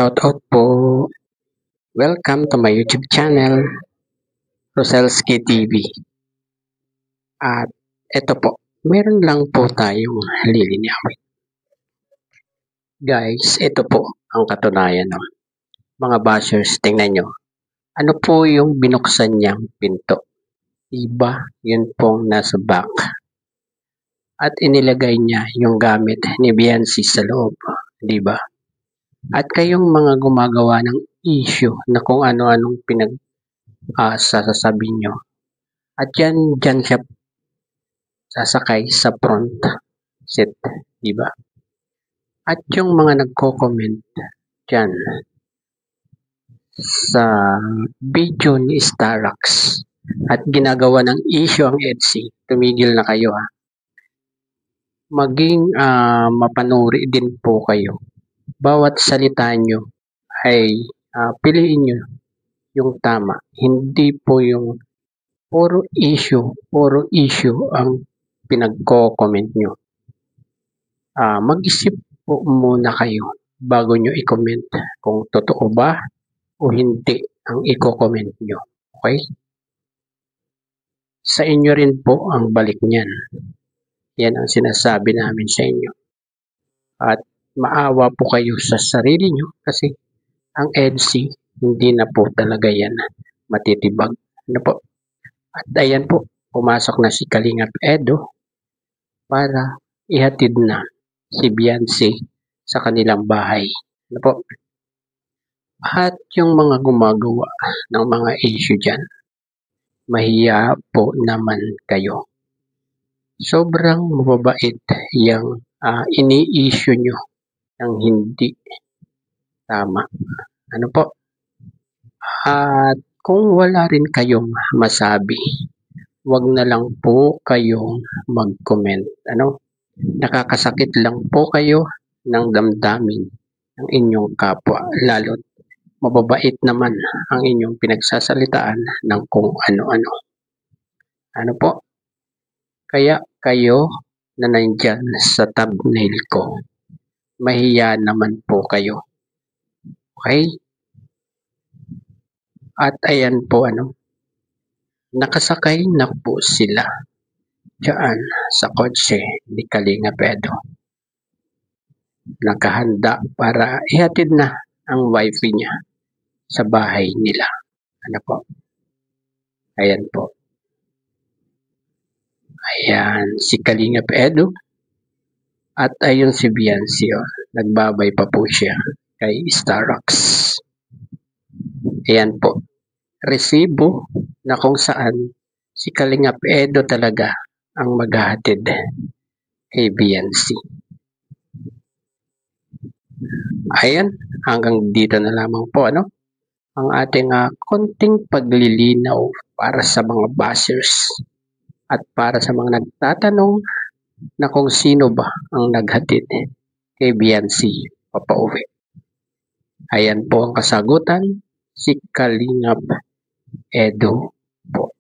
Shoutout po. Welcome to my YouTube channel, Roselski TV. At ito po, meron lang po tayong lilinawin. Guys, ito po ang katunayan. No? Mga bashers, tingnan nyo. Ano po yung binuksan niyang pinto? Diba? Yun pong nasa back. At inilagay niya yung gamit ni Biancy sa loob. Diba? At kayong mga gumagawa ng issue na kung ano-anong sasasabihin nyo. At dyan siya sasakay sa front seat, diba? At yung mga nagko-comment dyan sa video ni Starax at ginagawa ng issue ang EDSI, tumigil na kayo ha. Maging mapanuri din po kayo. Bawat salita nyo ay piliin nyo yung tama. Hindi po yung puro issue ang pinagko-comment nyo. Mag-isip po muna kayo bago nyo i-comment kung totoo ba o hindi ang i-comment nyo. Okay? Sa inyo rin po ang balik niyan. Yan ang sinasabi namin sa inyo. At maawa po kayo sa sarili nyo kasi ang EDSI hindi na po talaga yan matitibag. Ano po? At ayan po, pumasok na si Kalingap Edo para ihatid na si Biancy sa kanilang bahay. Ano po? At yung mga gumagawa ng mga issue dyan, mahiya po naman kayo. Sobrang mababait yung ini-issue nyo ng hindi tama. Ano po? At kung wala rin kayong masabi, wag na lang po kayong mag-comment. Ano? Nakakasakit lang po kayo ng damdamin ng inyong kapwa. Lalo't mababait naman ang inyong pinagsasalitaan ng kung ano-ano. Ano po? Kaya kayo na nandyan sa thumbnail ko, mahiya naman po kayo. Okay? At ayan po nakasakay na po sila diyan sa kotse ni Kalingap Edo. Nakahanda para ihatid na ang wifey niya sa bahay nila. Ano po? Ayan po. Ayan si Kalingap Edo. At ayun si Biancy. Nagbabay pa po siya kay Starax. Ayan po. Resibo na kung saan si Kalingap Edo talaga ang maghahatid kay Biancy. Ayan, hanggang dito na lamang po ang ating konting paglilinaw para sa mga bashers at para sa mga nagtatanong na kung sino ba ang naghatid kay Biancy papauwi. Ayan po ang kasagutan, si Kalingap Edo po.